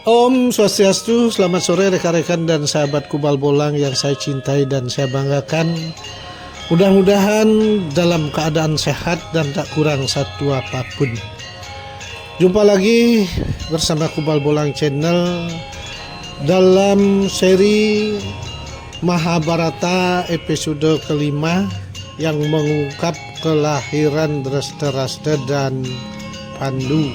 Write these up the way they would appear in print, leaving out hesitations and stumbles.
Om Swastiastu, selamat sore rekan-rekan dan sahabat Kubal Bolang yang saya cintai dan saya banggakan. Mudah-mudahan dalam keadaan sehat dan tak kurang satu apapun. Jumpa lagi bersama Kubal Bolang Channel dalam seri Mahabharata episode kelima yang mengungkap kelahiran Drashtarashta dan Pandu.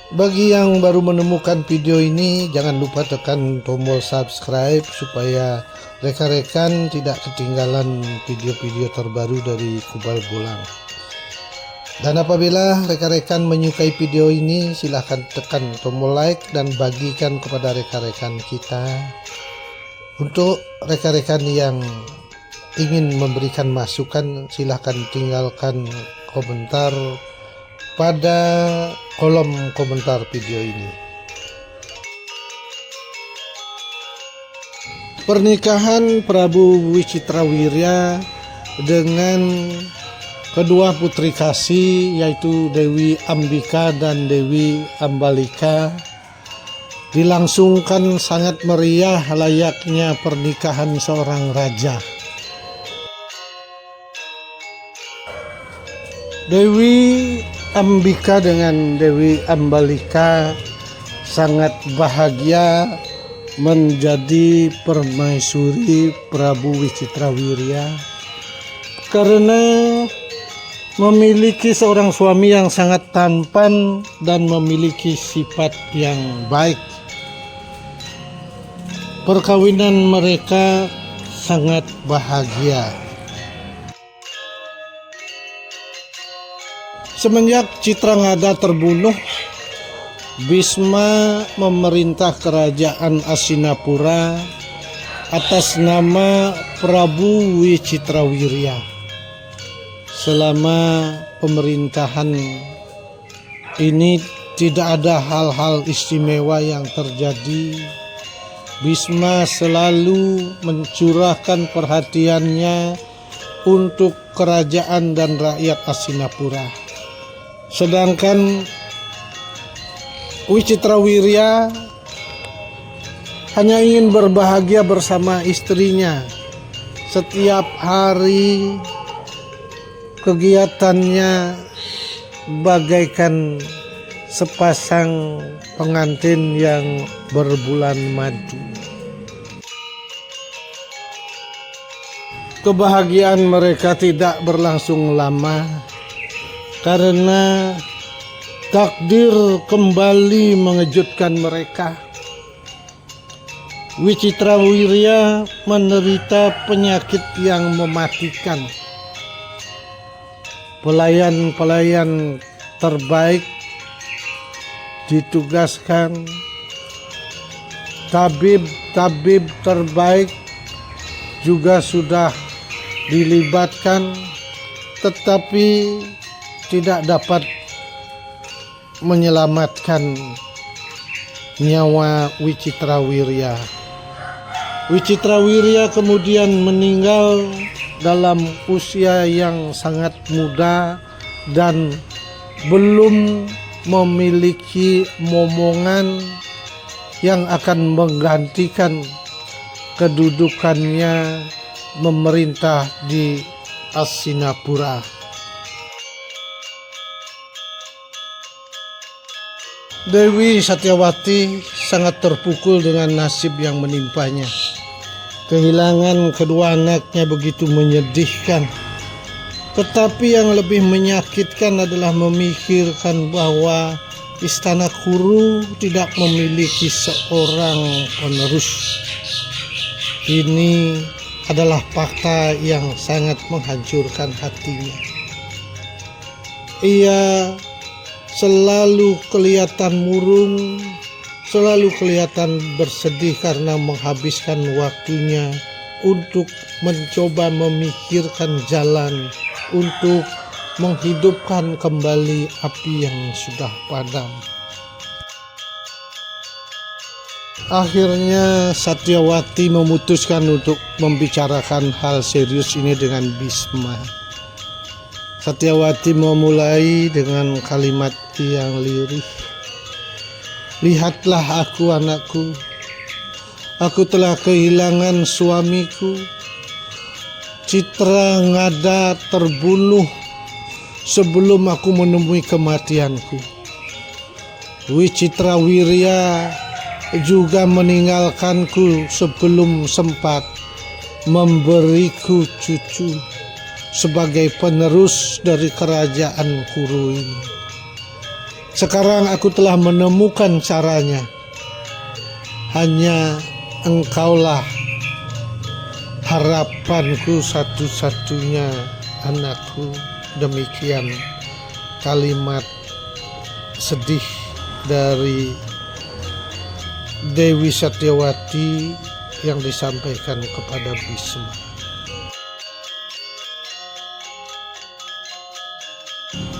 Bagi yang baru menemukan video ini, jangan lupa tekan tombol subscribe supaya rekan-rekan tidak ketinggalan video-video terbaru dari Kubal Bolang. Dan apabila rekan-rekan menyukai video ini, silahkan tekan tombol like dan bagikan kepada rekan-rekan kita. Untuk rekan-rekan yang ingin memberikan masukan, silahkan tinggalkan komentar pada kolom komentar video ini. Pernikahan Prabu Wicitrawirya dengan kedua putri kasih yaitu Dewi Ambika dan Dewi Ambalika dilangsungkan sangat meriah layaknya pernikahan seorang raja. Dewi Ambika dengan Dewi Ambalika sangat bahagia menjadi permaisuri Prabu Wicitrawirya karena memiliki seorang suami yang sangat tampan dan memiliki sifat yang baik. Perkawinan mereka sangat bahagia. Semenjak Citrangada terbunuh, Bisma memerintah kerajaan Hastinapura atas nama Prabu Wicitrawirya. Selama pemerintahan ini tidak ada hal-hal istimewa yang terjadi. Bisma selalu mencurahkan perhatiannya untuk kerajaan dan rakyat Hastinapura. Sedangkan Wicitrawirya hanya ingin berbahagia bersama istrinya. Setiap hari kegiatannya bagaikan sepasang pengantin yang berbulan madu. Kebahagiaan mereka tidak berlangsung lama karena takdir kembali mengejutkan mereka. Wicitrawirya menderita penyakit yang mematikan. Pelayan-pelayan terbaik ditugaskan, tabib-tabib terbaik juga sudah dilibatkan, tetapi tidak dapat menyelamatkan nyawa Wicitrawirya. Wicitrawirya kemudian meninggal dalam usia yang sangat muda dan belum memiliki momongan yang akan menggantikan kedudukannya memerintah di Hastinapura. Dewi Satyawati sangat terpukul dengan nasib yang menimpanya. Kehilangan kedua anaknya begitu menyedihkan. Tetapi yang lebih menyakitkan adalah memikirkan bahwa Istana Kuru tidak memiliki seorang penerus. Ini adalah fakta yang sangat menghancurkan hatinya. Ia selalu kelihatan murung, selalu kelihatan bersedih karena menghabiskan waktunya untuk mencoba memikirkan jalan untuk menghidupkan kembali api yang sudah padam. Akhirnya Satyawati memutuskan untuk membicarakan hal serius ini dengan Bisma. Satyawati memulai dengan kalimat yang lirih. Lihatlah aku anakku, aku telah kehilangan suamiku. Citra Ngada terbunuh sebelum aku menemui kematianku. Wicitrawirya juga meninggalkanku sebelum sempat memberiku cucu sebagai penerus dari kerajaan Kuru ini. Sekarang aku telah menemukan caranya. Hanya engkaulah harapanku satu-satunya, anakku. Demikian kalimat sedih dari Dewi Satyawati yang disampaikan kepada Bisma.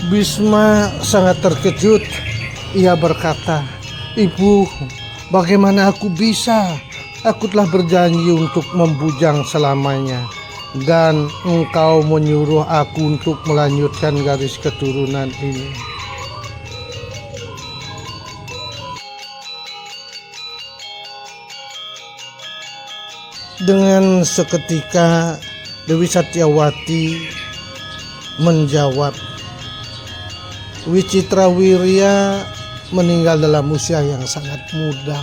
Bisma sangat terkejut. Ia berkata, "Ibu, bagaimana aku bisa? Aku telah berjanji untuk membujang selamanya, dan engkau menyuruh aku untuk melanjutkan garis keturunan ini." Dengan seketika Dewi Satyawati menjawab, "Wicitrawirya meninggal dalam usia yang sangat muda.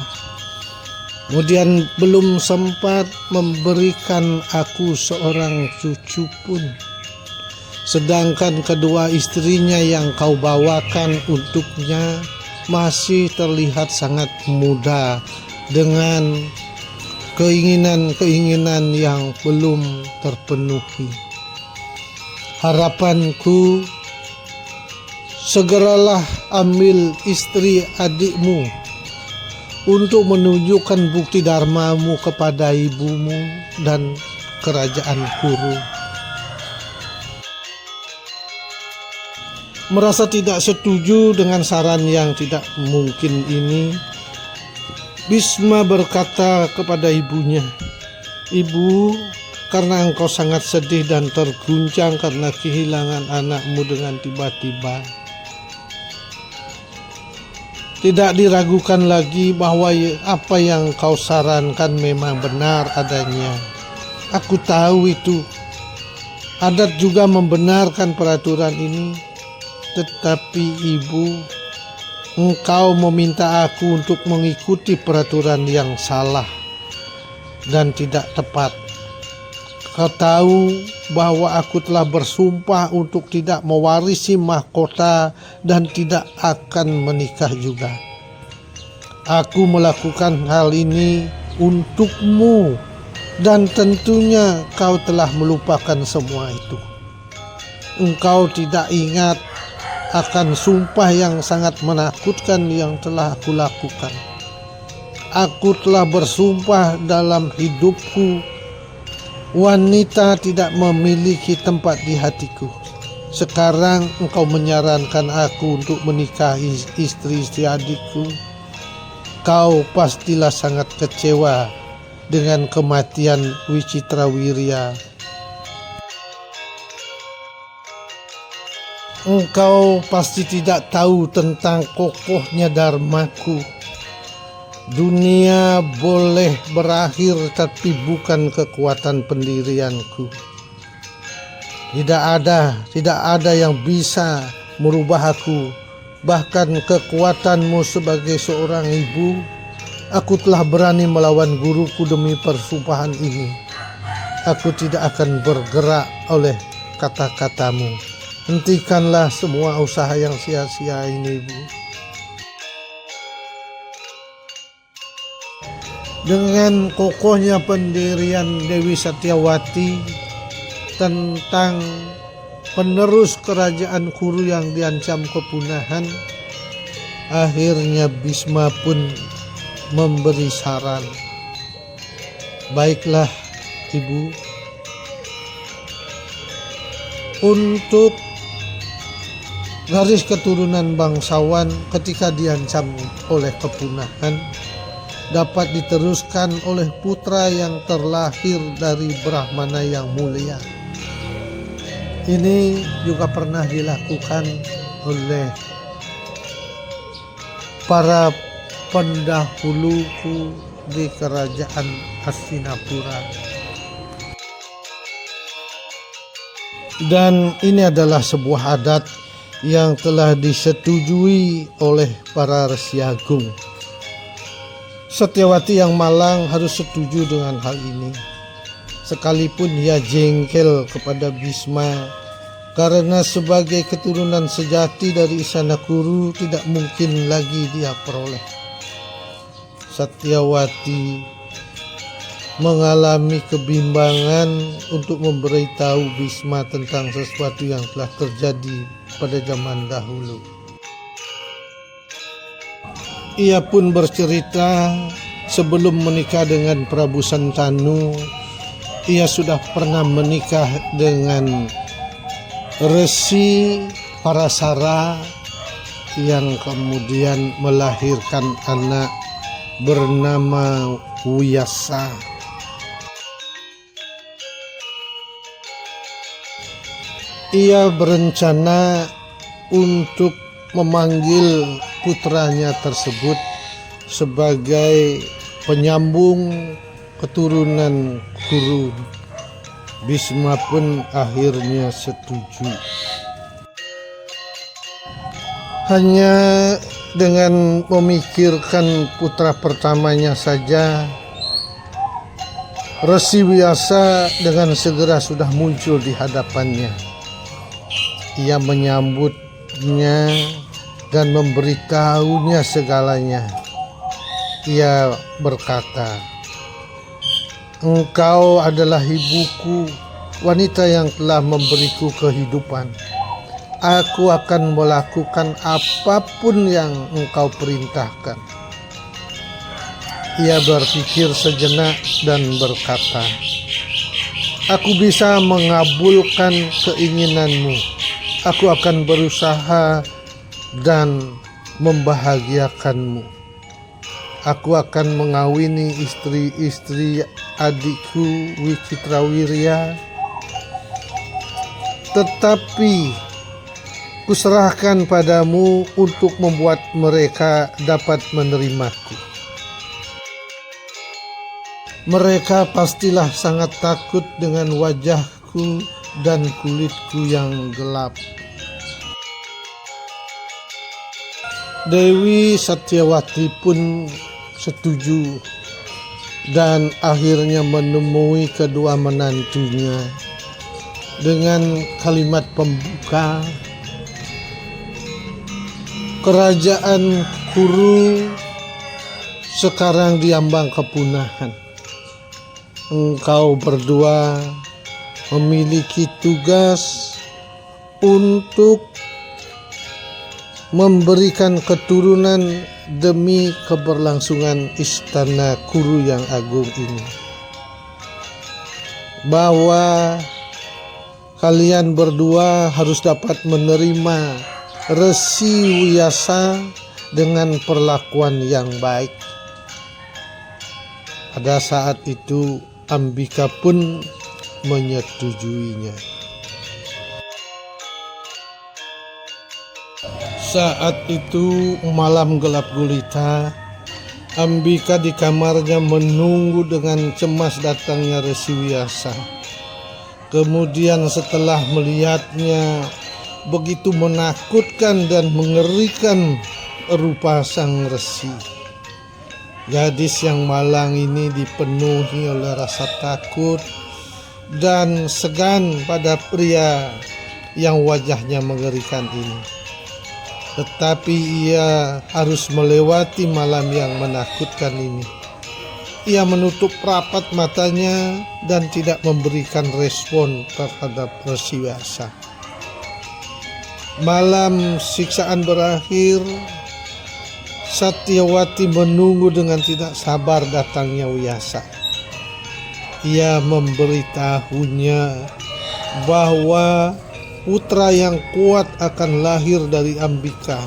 Kemudian belum sempat memberikan aku seorang cucu pun. Sedangkan kedua istrinya yang kau bawakan untuknya masih terlihat sangat muda dengan keinginan-keinginan yang belum terpenuhi. Harapanku, segeralah ambil istri adikmu untuk menunjukkan bukti dharmamu kepada ibumu dan kerajaan Kuru." Merasa tidak setuju dengan saran yang tidak mungkin ini, Bisma berkata kepada ibunya, "Ibu, karena engkau sangat sedih dan terguncang karena kehilangan anakmu dengan tiba-tiba, tidak diragukan lagi bahwa apa yang kau sarankan memang benar adanya. Aku tahu itu. Adat juga membenarkan peraturan ini. Tetapi ibu, engkau meminta aku untuk mengikuti peraturan yang salah dan tidak tepat. Kau tahu bahwa aku telah bersumpah untuk tidak mewarisi mahkota dan tidak akan menikah juga. Aku melakukan hal ini untukmu, dan tentunya kau telah melupakan semua itu. Engkau tidak ingat akan sumpah yang sangat menakutkan yang telah aku lakukan. Aku telah bersumpah dalam hidupku, wanita tidak memiliki tempat di hatiku. Sekarang engkau menyarankan aku untuk menikahi istri-istri adikku. Kau pastilah sangat kecewa dengan kematian Wicitrawirya. Engkau pasti tidak tahu tentang kokohnya dharmaku. Dunia boleh berakhir, tapi bukan kekuatan pendirianku. Tidak ada yang bisa merubah aku. Bahkan kekuatanmu sebagai seorang ibu, aku telah berani melawan guruku demi persumpahan ini. Aku tidak akan bergerak oleh kata-katamu. Hentikanlah semua usaha yang sia-sia ini, Bu." Dengan kokohnya pendirian Dewi Satyawati tentang penerus kerajaan Kuru yang diancam kepunahan, akhirnya Bisma pun memberi saran, "Baiklah, Ibu, untuk garis keturunan bangsawan ketika diancam oleh kepunahan dapat diteruskan oleh putra yang terlahir dari Brahmana yang mulia." Ini juga pernah dilakukan oleh para pendahuluku di kerajaan Hastinapura. Dan ini adalah sebuah adat yang telah disetujui oleh para Resi Agung. Satyawati yang malang harus setuju dengan hal ini, sekalipun ia jengkel kepada Bisma karena sebagai keturunan sejati dari Istana Kuru tidak mungkin lagi dia peroleh. Satyawati mengalami kebimbangan untuk memberitahu Bisma tentang sesuatu yang telah terjadi pada zaman dahulu. Ia pun bercerita sebelum menikah dengan Prabu Santanu, ia sudah pernah menikah dengan Resi Parasara yang kemudian melahirkan anak bernama Wiyasa. Ia berencana untuk memanggil putranya tersebut sebagai penyambung keturunan Kuru. Bisma pun akhirnya setuju. Hanya dengan memikirkan putra pertamanya saja, Resi Wiyasa dengan segera sudah muncul di hadapannya. Ia menyambutnya dan memberitahunya segalanya. Ia berkata, "Engkau adalah ibuku, wanita yang telah memberiku kehidupan. Aku akan melakukan apapun yang engkau perintahkan." Ia berpikir sejenak dan berkata, "Aku bisa mengabulkan keinginanmu. Aku akan berusaha dan membahagiakanmu. Aku akan mengawini istri-istri adikku Wicitrawirya, tetapi kuserahkan padamu untuk membuat mereka dapat menerimaku. Mereka pastilah sangat takut dengan wajahku dan kulitku yang gelap." Dewi Satyawati pun setuju dan akhirnya menemui kedua menantunya dengan kalimat pembuka, "Kerajaan Kuru sekarang diambang kepunahan. Engkau berdua memiliki tugas untuk memberikan keturunan demi keberlangsungan Istana Kuru yang agung ini. Bahwa kalian berdua harus dapat menerima Resi Wiyasa dengan perlakuan yang baik." Pada saat itu Ambika pun menyetujuinya. Saat itu malam gelap gulita. Ambika di kamarnya menunggu dengan cemas datangnya Resi Wiyasa. Kemudian setelah melihatnya begitu menakutkan dan mengerikan rupa sang resi, gadis yang malang ini dipenuhi oleh rasa takut dan segan pada pria yang wajahnya mengerikan ini. Tetapi ia harus melewati malam yang menakutkan ini. Ia menutup rapat matanya dan tidak memberikan respon terhadap Resi Wiyasa. Malam siksaan berakhir. Satyawati menunggu dengan tidak sabar datangnya Wiyasa. Ia memberitahunya bahwa putra yang kuat akan lahir dari Ambika.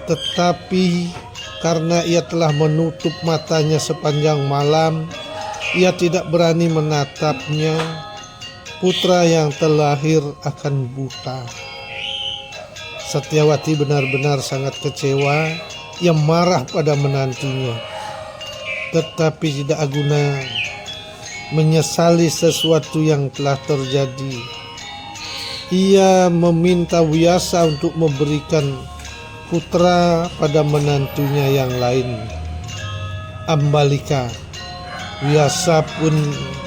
Tetapi karena ia telah menutup matanya sepanjang malam, ia tidak berani menatapnya. Putra yang terlahir akan buta. Satyawati benar-benar sangat kecewa Ia marah pada menantunya, tetapi tidak guna menyesali sesuatu yang telah terjadi. Ia meminta Wiyasa untuk memberikan putra pada menantunya yang lain, Ambalika. Wiyasa pun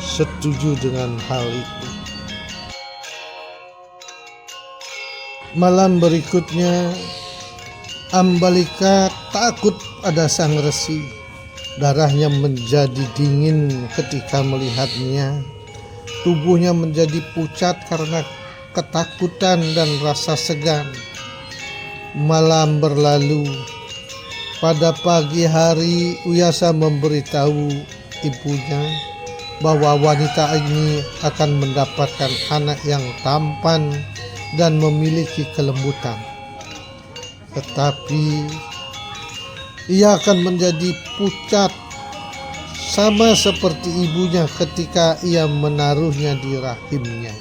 setuju dengan hal itu. Malam berikutnya, Ambalika takut pada sang resi. Darahnya menjadi dingin ketika melihatnya. Tubuhnya menjadi pucat karena ketakutan dan rasa segan. Malam berlalu. Pada pagi hari, Wiyasa memberitahu ibunya bahwa wanita ini akan mendapatkan anak yang tampan dan memiliki kelembutan. Tetapi ia akan menjadi pucat sama seperti ibunya ketika ia menaruhnya di rahimnya.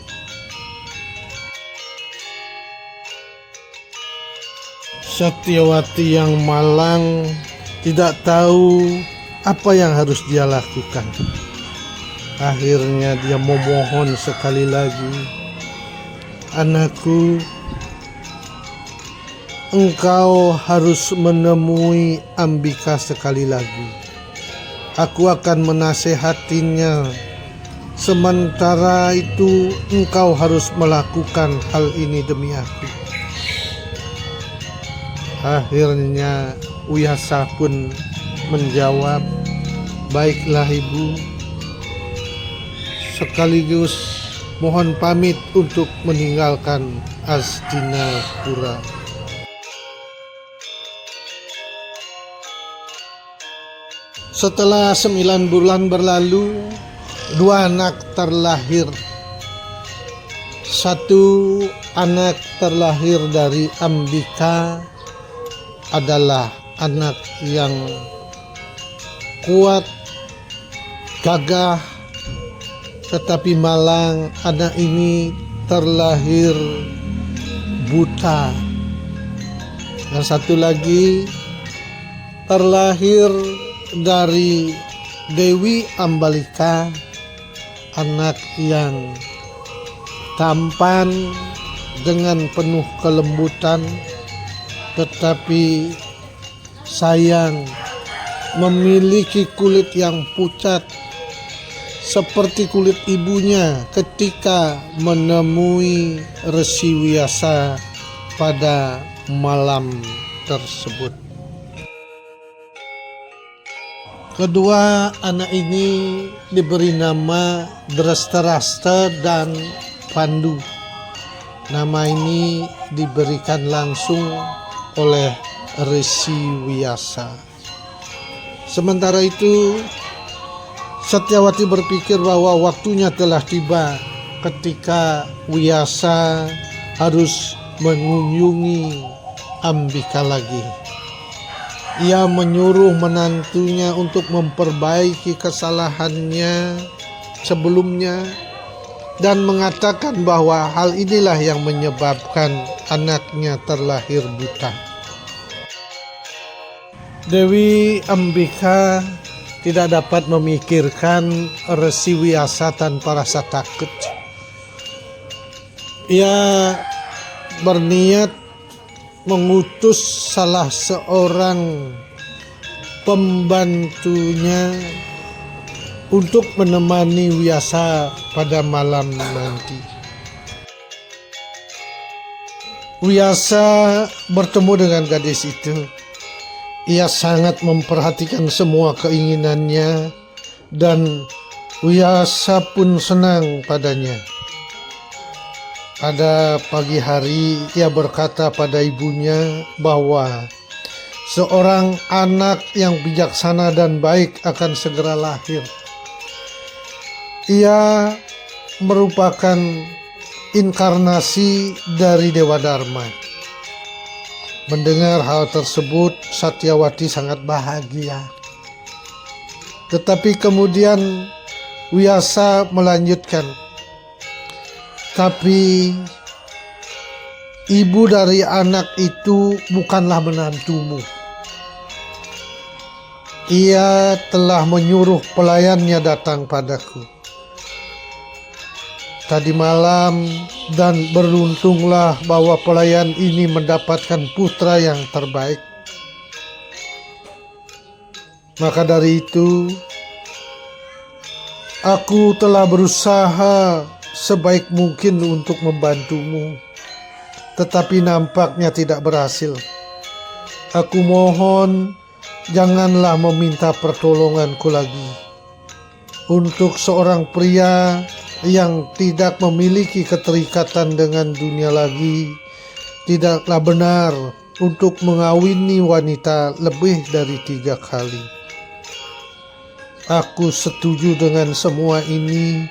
Satyawati yang malang tidak tahu apa yang harus dia lakukan. Akhirnya dia memohon sekali lagi, "Anakku, engkau harus menemui Ambika sekali lagi. Aku akan menasehatinya. Sementara itu engkau harus melakukan hal ini demi aku." Akhirnya Wiyasa pun menjawab, "Baiklah ibu, sekaligus mohon pamit untuk meninggalkan Hastinapura." Setelah 9 bulan berlalu, 2 anak terlahir. Satu anak terlahir dari Ambika adalah anak yang kuat, gagah, tetapi malang anak ini terlahir buta. Yang satu lagi terlahir dari Dewi Ambalika, anak yang tampan dengan penuh kelembutan, tetapi sayang memiliki kulit yang pucat seperti kulit ibunya ketika menemui Resi Wiyasa pada malam tersebut. Kedua anak ini diberi nama Drestharashtra dan Pandu. Nama ini diberikan langsung oleh Resi Wiyasa. Sementara itu, Satyawati berpikir bahwa waktunya telah tiba ketika Wiyasa harus mengunjungi Ambika lagi. Ia menyuruh menantunya untuk memperbaiki kesalahannya sebelumnya dan mengatakan bahwa hal inilah yang menyebabkan anaknya terlahir buta. Dewi Ambika tidak dapat memikirkan Resi Wiyasa tanpa rasa takut. Ia berniat mengutus salah seorang pembantunya untuk menemani Wiyasa pada malam nanti. Wiyasa bertemu dengan gadis itu. Ia sangat memperhatikan semua keinginannya dan Wiyasa pun senang padanya. Pada pagi hari ia berkata pada ibunya bahwa seorang anak yang bijaksana dan baik akan segera lahir. Ia merupakan inkarnasi dari Dewa Dharma. Mendengar hal tersebut, Satyawati sangat bahagia. Tetapi kemudian Wiyasa melanjutkan, "Tapi ibu dari anak itu bukanlah menantumu. Ia telah menyuruh pelayannya datang padaku tadi malam, dan beruntunglah bahwa pelayan ini mendapatkan putra yang terbaik. Maka dari itu, aku telah berusaha sebaik mungkin untuk membantumu, tetapi nampaknya tidak berhasil. Aku mohon, janganlah meminta pertolonganku lagi. Untuk seorang pria yang tidak memiliki keterikatan dengan dunia lagi, tidaklah benar untuk mengawini wanita lebih dari 3 kali. Aku setuju dengan semua ini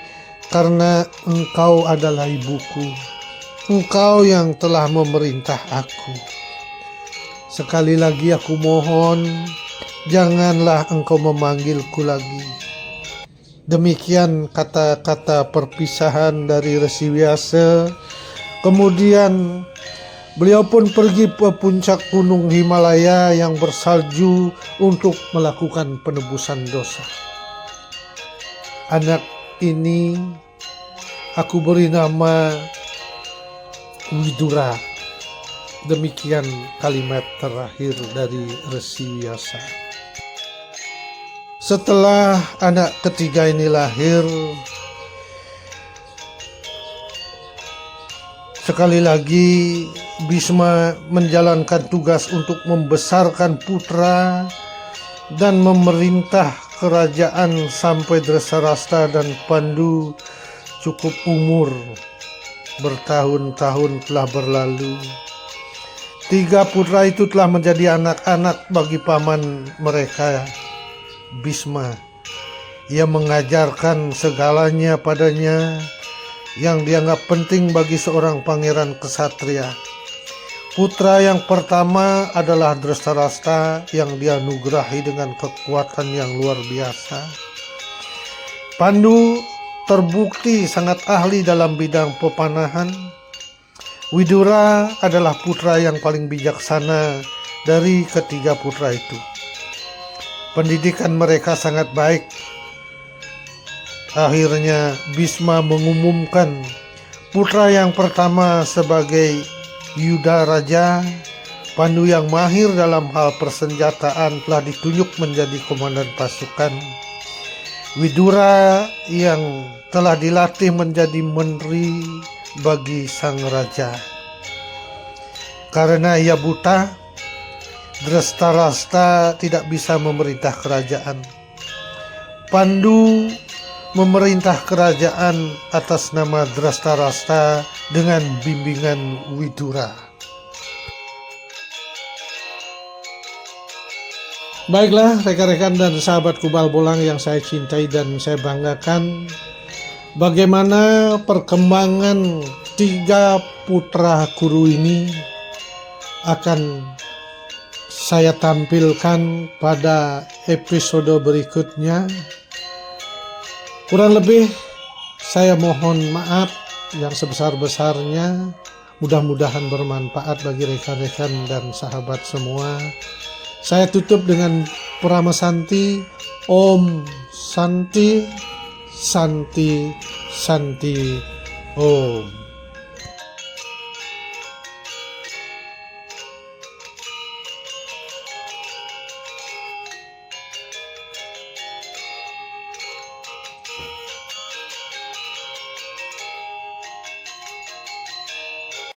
karena engkau adalah ibuku. Engkau yang telah memerintah aku. Sekali lagi aku mohon, janganlah engkau memanggilku lagi. Demikian kata-kata perpisahan dari Resi Vyasa. Kemudian beliau pun pergi ke puncak gunung Himalaya yang bersalju untuk melakukan penebusan dosa. Anak ini aku beri nama Widura. Demikian kalimat terakhir dari Resi Vyasa. Setelah anak ketiga ini lahir, sekali lagi Bhisma menjalankan tugas untuk membesarkan putra dan memerintah kerajaan sampai Dresarashta dan Pandu cukup umur. Bertahun-tahun telah berlalu. 3 putra itu telah menjadi anak-anak bagi paman mereka, Bhisma. Ia mengajarkan segalanya padanya yang dianggap penting bagi seorang pangeran ksatria. Putra yang pertama adalah Dresarashta yang dianugerahi dengan kekuatan yang luar biasa. Pandu terbukti sangat ahli dalam bidang pepanahan. Widura adalah putra yang paling bijaksana dari ketiga putra itu. Pendidikan mereka sangat baik. Akhirnya Bhisma mengumumkan putra yang pertama sebagai Yuda Raja. Pandu yang mahir dalam hal persenjataan telah ditunjuk menjadi komandan pasukan. Widura yang telah dilatih menjadi menteri bagi sang raja. Karena ia buta, Drestarashta tidak bisa memerintah kerajaan. Pandu memerintah kerajaan atas nama Drestarashta dengan bimbingan Widura. Baiklah rekan-rekan dan sahabat Kubal Bolang yang saya cintai dan saya banggakan, bagaimana perkembangan 3 putra Kuru ini akan saya tampilkan pada episode berikutnya. Kurang lebih saya mohon maaf yang sebesar-besarnya. Mudah-mudahan bermanfaat bagi rekan-rekan dan sahabat semua. Saya tutup dengan Purama Santi. Om Santi, Santi, Santi, Om.